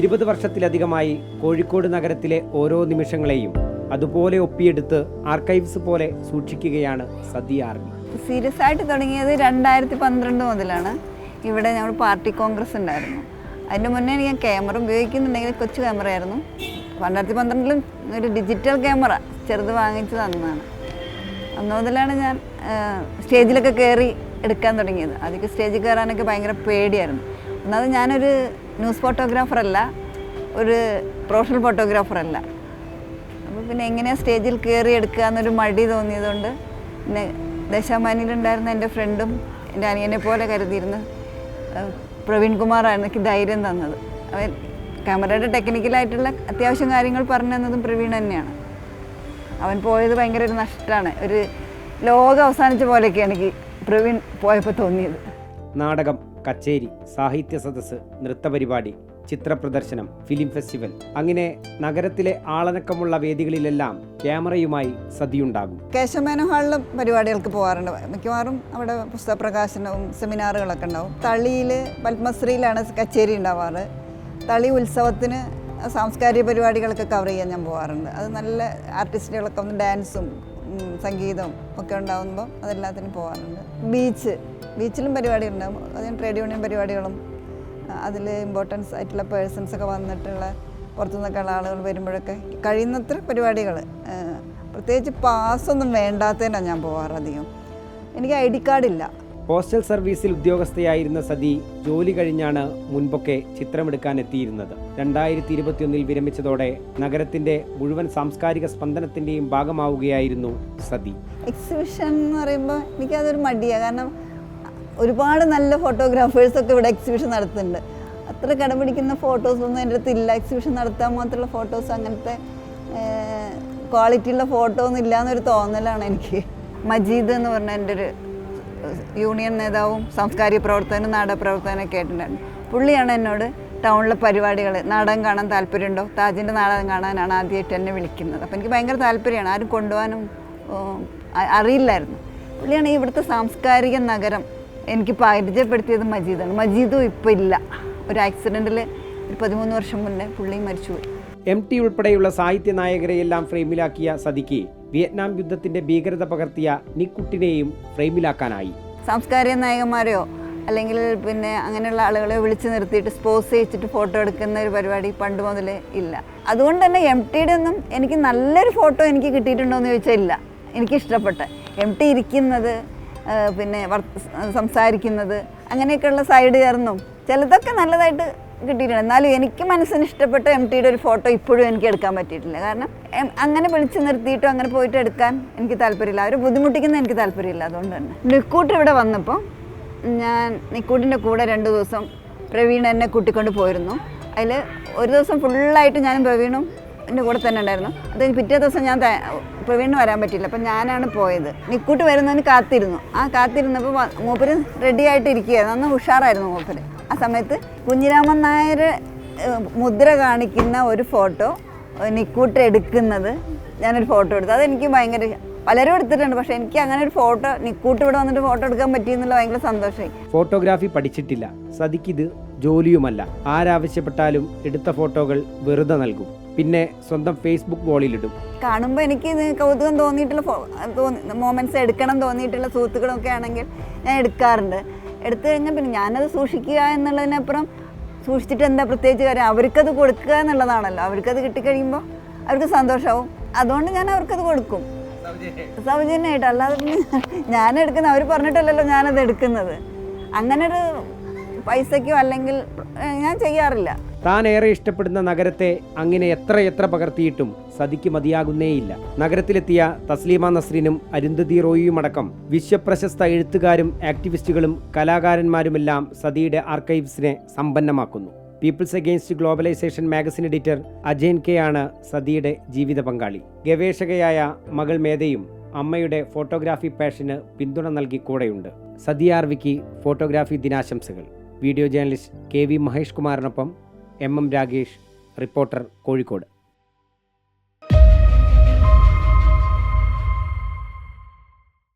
20 വർഷത്തിലധികമായി കോഴിക്കോട് നഗരത്തിലെ ഓരോ നിമിഷങ്ങളെയും അതുപോലെ ഒപ്പിയെടുത്ത് ആർക്കൈവ്സ് പോലെ സൂക്ഷിക്കുകയാണ് സദിയ ആർമി. സീരിയസ് ആയിട്ട് തുടങ്ങിയത് 2012 മുതലാണ്. ഇവിടെ ഞങ്ങൾ പാർട്ടി കോൺഗ്രസ് ഉണ്ടായിരുന്നു. അതിന് മുന്നേ ഞാൻ ക്യാമറ ഉപയോഗിക്കുന്നുണ്ടെങ്കിൽ കൊച്ചു ക്യാമറ ആയിരുന്നു. 2012 ഒരു ഡിജിറ്റൽ ക്യാമറ ചെറുത് വാങ്ങിച്ച് തന്നതാണ്. അന്ന് മുതലാണ് ഞാൻ സ്റ്റേജിലൊക്കെ കയറി എടുക്കാൻ തുടങ്ങിയത്. അതൊക്കെ സ്റ്റേജിൽ കയറാനൊക്കെ ഭയങ്കര പേടിയായിരുന്നു. ഒന്നാമത് ഞാനൊരു ന്യൂസ് ഫോട്ടോഗ്രാഫറല്ല, ഒരു പ്രൊഫഷണൽ ഫോട്ടോഗ്രാഫറല്ല. അപ്പോൾ പിന്നെ എങ്ങനെയാണ് സ്റ്റേജിൽ കയറി എടുക്കുക എന്നൊരു മടി തോന്നിയതുകൊണ്ട് പിന്നെ ദേശാമാനിയിലുണ്ടായിരുന്ന എൻ്റെ ഫ്രണ്ടും എൻ്റെ അനിയനെ പോലെ കരുതിയിരുന്ന പ്രവീൺ കുമാറാണ് എനിക്ക് ധൈര്യം തന്നത്. അവൻ ക്യാമറയുടെ ടെക്നിക്കലായിട്ടുള്ള അത്യാവശ്യം കാര്യങ്ങൾ പറഞ്ഞു തന്നതും പ്രവീൺ തന്നെയാണ്. അവൻ പോയത് ഭയങ്കര ഒരു നഷ്ടമാണ്. ഒരു ലോകം അവസാനിച്ച പോലെയൊക്കെയാണ് എനിക്ക് പ്രവീൺ പോയപ്പോൾ തോന്നിയത്. നാടകം, കച്ചേരി, സാഹിത്യ സദസ്സ്, നൃത്തപരിപാടി, ചിത്രപ്രദർശനം, ഫിലിം ഫെസ്റ്റിവൽ, അങ്ങനെ നഗരത്തിലെ ആളനക്കമുള്ള വേദികളിലെല്ലാം ക്യാമറയുമായി സദിയുണ്ടാകും. കേശവമേനോൻ ഹാളിലെ പരിപാടികൾക്ക് പോകാറുണ്ട്. മിക്കവാറും അവിടെ പുസ്തക പ്രകാശനവും സെമിനാറുകളൊക്കെ ഉണ്ടാവും. തളിയിൽ പത്മശ്രീയിലാണ് കച്ചേരി ഉണ്ടാവാറ്. തളി ഉത്സവത്തിന് സാംസ്കാരിക പരിപാടികളൊക്കെ കവർ ചെയ്യാൻ ഞാൻ പോകാറുണ്ട്. അത് നല്ല ആർട്ടിസ്റ്റുകളൊക്കെ വന്ന് ഡാൻസും സംഗീതവും ഒക്കെ ഉണ്ടാകുമ്പോൾ അതെല്ലാത്തിനും പോകാറുണ്ട്. ബീച്ചിലും പരിപാടി ഉണ്ടാകും. അതിന് ട്രേഡ് യൂണിയൻ പരിപാടികളും അതിൽ ഇമ്പോർട്ടൻസ് ആയിട്ടുള്ള പേഴ്സൺസൊക്കെ വന്നിട്ടുള്ള പുറത്തുനിന്നൊക്കെയുള്ള ആളുകൾ വരുമ്പോഴൊക്കെ കഴിയുന്നത്ര പരിപാടികൾ, പ്രത്യേകിച്ച് പാസ്സൊന്നും വേണ്ടാത്തതിനാണ് ഞാൻ പോകാറ്. അധികം എനിക്ക് ID കാർഡില്ല. പോസ്റ്റൽ സർവീസിൽ ഉദ്യോഗസ്ഥയായിരുന്ന സതി ജോലി കഴിഞ്ഞാണ് മുൻപൊക്കെ ചിത്രമെടുക്കാൻ എത്തിയിരുന്നത്. 2021 വിരമിച്ചതോടെ നഗരത്തിന്റെ മുഴുവൻ സാംസ്കാരിക സ്പന്ദനത്തിന്റെയും ഭാഗമാവുകയായിരുന്നു സതി. എക്സിബിഷൻ എന്ന് പറയുമ്പോൾ എനിക്കതൊരു മടിയാണ്. കാരണം ഒരുപാട് നല്ല ഫോട്ടോഗ്രാഫേഴ്സൊക്കെ ഇവിടെ എക്സിബിഷൻ നടത്തുന്നുണ്ട്. അത്ര കടപിടിക്കുന്ന ഫോട്ടോസൊന്നും എൻ്റെ അടുത്ത് ഇല്ല. എക്സിബിഷൻ നടത്താൻ മാത്രമുള്ള ഫോട്ടോസ്, അങ്ങനത്തെ ക്വാളിറ്റിയുള്ള ഫോട്ടോ ഒന്നും ഇല്ല എന്നൊരു തോന്നലാണ് എനിക്ക്. മജീദ് എന്ന് പറഞ്ഞ എൻ്റെ ഒരു യൂണിയൻ നേതാവും സാംസ്കാരിക പ്രവർത്തകനും നാടകപ്രവർത്തകനൊക്കെ ആയിട്ടുണ്ടായിരുന്നു. പുള്ളിയാണ് എന്നോട് ടൗണിലെ പരിപാടികൾ, നാടകം കാണാൻ താല്പര്യമുണ്ടോ, താജിൻ്റെ നാടകം കാണാനാണ് ആദ്യമായിട്ട് എന്നെ വിളിക്കുന്നത്. അപ്പോൾ എനിക്ക് ഭയങ്കര താല്പര്യമാണ്. ആരും കൊണ്ടുപോകാനും അറിയില്ലായിരുന്നു. പുള്ളിയാണ് ഇവിടുത്തെ സാംസ്കാരിക നഗരം എനിക്ക് പരിചയപ്പെടുത്തിയത് മജീദാണ്. മജീദും ഇപ്പോൾ ഇല്ല. ഒരു ആക്സിഡൻറ്റിൽ ഒരു 13 വർഷം മുന്നേ പുള്ളി മരിച്ചുപോയി. MT ഉൾപ്പെടെയുള്ള സാഹിത്യ നായകരെയെല്ലാം ഫ്രെയിമിലാക്കിയ സതിക്ക് വിയറ്റ്നാം യുദ്ധത്തിന്റെ ഭീകരത പകർത്തിയ നിക്കുട്ടിനെയും ഫ്രെയിമിലാക്കാനായി. സാംസ്കാരിക നായകന്മാരെയോ അല്ലെങ്കിൽ പിന്നെ അങ്ങനെയുള്ള ആളുകളെ വിളിച്ചു നിർത്തിയിട്ട് സ്പോസ് ചെയ്യിച്ചിട്ട് ഫോട്ടോ എടുക്കുന്ന ഒരു പരിപാടി പണ്ട് മുതലേ ഇല്ല. അതുകൊണ്ട് തന്നെ MTയുടെ ഒന്നും എനിക്ക് നല്ലൊരു ഫോട്ടോ എനിക്ക് കിട്ടിയിട്ടുണ്ടോ എന്ന് ചോദിച്ചാൽ ഇല്ല. എനിക്കിഷ്ടപ്പെട്ട MT ഇരിക്കുന്നത്, പിന്നെ സംസാരിക്കുന്നത്, അങ്ങനെയൊക്കെയുള്ള സൈഡ് ചേർന്നും ചിലതൊക്കെ നല്ലതായിട്ട് കിട്ടിയിട്ടുണ്ട്. എന്നാലും എനിക്ക് മനസ്സിന് ഇഷ്ടപ്പെട്ട MTയുടെ ഒരു ഫോട്ടോ ഇപ്പോഴും എനിക്ക് എടുക്കാൻ പറ്റിയിട്ടില്ല. കാരണം അങ്ങനെ വിളിച്ച് നിർത്തിയിട്ടോ അങ്ങനെ പോയിട്ട് എടുക്കാൻ എനിക്ക് താല്പര്യമില്ല. അവർ ബുദ്ധിമുട്ടിക്കുന്ന എനിക്ക് താല്പര്യമില്ല. അതുകൊണ്ട് തന്നെ നിക്കൂട്ട് ഇവിടെ വന്നപ്പോൾ ഞാൻ നിക്കൂട്ടിൻ്റെ കൂടെ 2 ദിവസം പ്രവീൺ എന്നെ കൂട്ടിക്കൊണ്ട് പോയിരുന്നു. അതിൽ ഒരു ദിവസം ഫുള്ളായിട്ട് ഞാനും പ്രവീണും എൻ്റെ കൂടെ തന്നെ ഉണ്ടായിരുന്നു. അത് പിറ്റേ ദിവസം ഞാൻ പ്രവീണിന് വരാൻ പറ്റില്ല. അപ്പം ഞാനാണ് പോയത്. നിക്കൂട്ട് വരുന്നതിന് കാത്തിരുന്നു. കാത്തിരുന്നപ്പോൾ മൂപ്പര് റെഡി ആയിട്ട് ഇരിക്കുകയായിരുന്നു. അന്ന് ഉഷാറായിരുന്നു മൂപ്പര്. ആ സമയത്ത് കുഞ്ഞിരാമൻ നായർ മുദ്ര കാണിക്കുന്ന ഒരു ഫോട്ടോ നിക്കൂട്ട് എടുക്കുന്നത് ഞാനൊരു ഫോട്ടോ എടുത്തു. അതെനിക്ക് ഭയങ്കര, പലരും എടുത്തിട്ടുണ്ട്, പക്ഷേ എനിക്ക് അങ്ങനെ ഒരു ഫോട്ടോ നിക്കൂട്ട് ഇവിടെ വന്നിട്ട് ഫോട്ടോ എടുക്കാൻ പറ്റിയെന്നുള്ള ഭയങ്കര സന്തോഷമായി. ഫോട്ടോഗ്രാഫി പഠിച്ചിട്ടില്ല സതിക്കിത് ജോലിയുമല്ല. ആരാവശ്യപ്പെട്ടാലും എടുത്ത ഫോട്ടോകൾ വെറുതെ നൽകും. പിന്നെ സ്വന്തം ഫേസ്ബുക്ക് വോളിലിടും. കാണുമ്പോൾ എനിക്ക് കൗതുകം തോന്നിയിട്ടുള്ള മൊമെൻറ്റ്സ് എടുക്കണം തോന്നിയിട്ടുള്ള സുഹൃത്തുക്കളൊക്കെ ആണെങ്കിൽ ഞാൻ എടുക്കാറുണ്ട്. എടുത്തു കഴിഞ്ഞാൽ പിന്നെ ഞാനത് സൂക്ഷിക്കുക എന്നുള്ളതിനപ്പുറം സൂക്ഷിച്ചിട്ട് എന്താ പ്രത്യേകിച്ച് കാര്യം, അവർക്കത് കൊടുക്കുക എന്നുള്ളതാണല്ലോ. അവർക്കത് കിട്ടിക്കഴിയുമ്പോൾ അവർക്ക് സന്തോഷമാവും. അതുകൊണ്ട് ഞാൻ അവർക്കത് കൊടുക്കും സൗജന്യമായിട്ട്. അല്ലാതെ ഞാൻ എടുക്കുന്ന അവർ പറഞ്ഞിട്ടല്ലല്ലോ ഞാനത് എടുക്കുന്നത്. അങ്ങനെ ഒരു പൈസയ്ക്കോ അല്ലെങ്കിൽ ഞാൻ ചെയ്യാറില്ല. താൻ ഏറെ ഇഷ്ടപ്പെടുന്ന നഗരത്തെ അങ്ങനെ എത്ര പകർത്തിയിട്ടും സതിക്ക് മതിയാകുന്നേയില്ല. നഗരത്തിലെത്തിയ തസ്ലീമ നസ്രീനും അരുന്ധതി റോയിയുമടക്കം വിശ്വപ്രശസ്ത എഴുത്തുകാരും ആക്ടിവിസ്റ്റുകളും കലാകാരന്മാരുമെല്ലാം സതിയുടെ ആർക്കൈവ്സിനെ സമ്പന്നമാക്കുന്നു. People's against globalisation magazine editor Ajayan K ആണ് സതിയുടെ ജീവിത പങ്കാളി. ഗവേഷകയായ മകൾ മേധയും അമ്മയുടെ ഫോട്ടോഗ്രാഫി പാഷന് പിന്തുണ നൽകി കൂടെയുണ്ട്. സദിയ ആർവിക്ക് ഫോട്ടോഗ്രാഫി ദിനാശംസകൾ. വീഡിയോ ജേർണലിസ്റ്റ് KV മഹേഷ് കുമാറിനൊപ്പം MM രാഗേഷ്, റിപ്പോർട്ടർ, കോഴിക്കോട്.